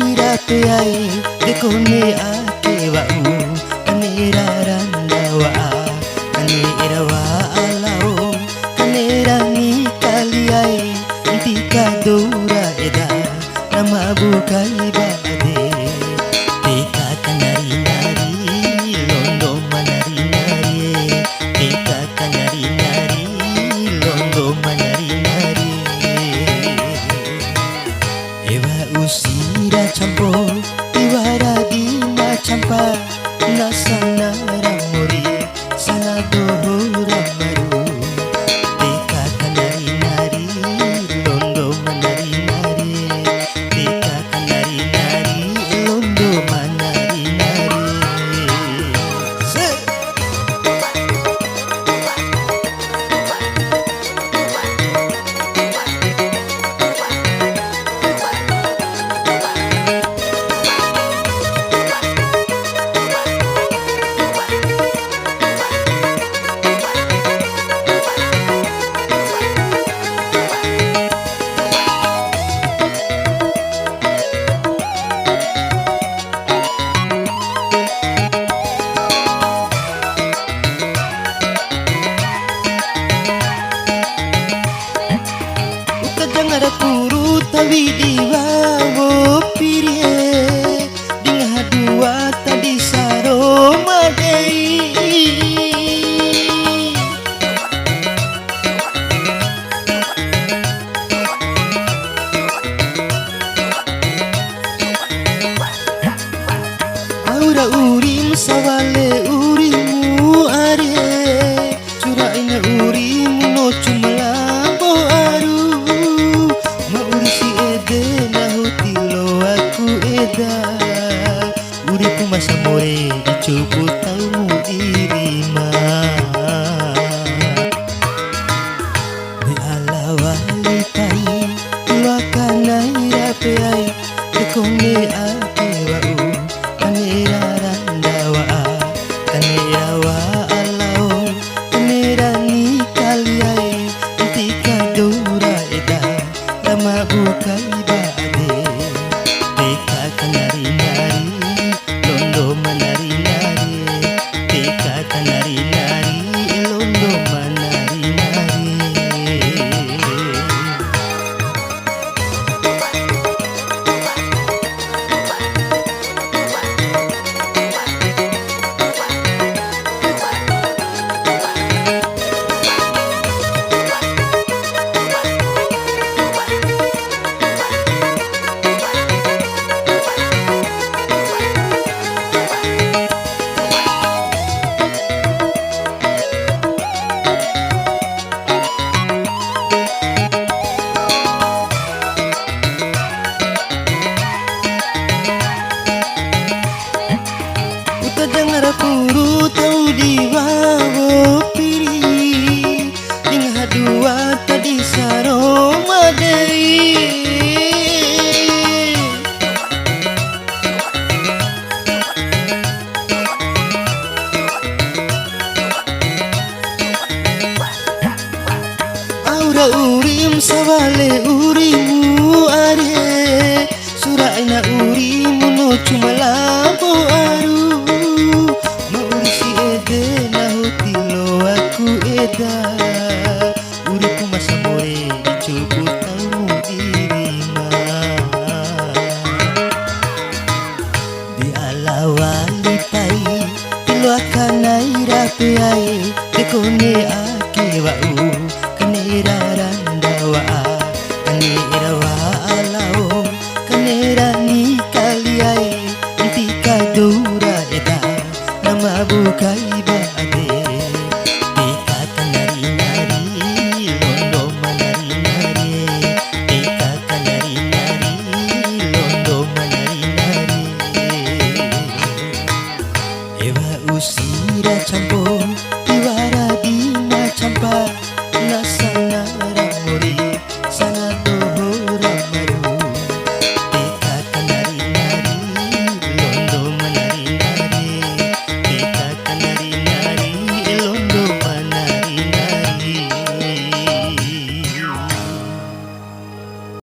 naira pe ai de kone ake wa u kanera randa wa kanera wa alao kanera ni kali ai tika dora eda nama bukai bade tika kanari nari londo manari nari tika kanari nari londo manari nari ewa usira champo iwara dina champa nasana ramuri sana dohura maru tika kanari nari londo manari nari tika kanari nari londo manari nari Jangan turu tawi diwawo pirie dingah dua tadi saro madei aura urim sawale urimu are curaina urimu no cumala uriku masa more dicukup tahu dirima di ala wali pai luakanai rape ai dekone ake wau kanera randa wa kanera wa alao kanera ni kali ai tika dora eda lama bukai bade tika kanari nari londo manari nari tika kanari nari londo manari nari jangan turu tau diwawo piri dingah dua tadi saro madei aura urim sawale urimu are suraina urimu no cumala bo aru uriku masa more dicukup tahu dirima di ala wali pai luakanai rape ai dekone ake wau kanera randa wa kanera wa alao kanera ni kali ai tika dora eda nama bukai bade usira champo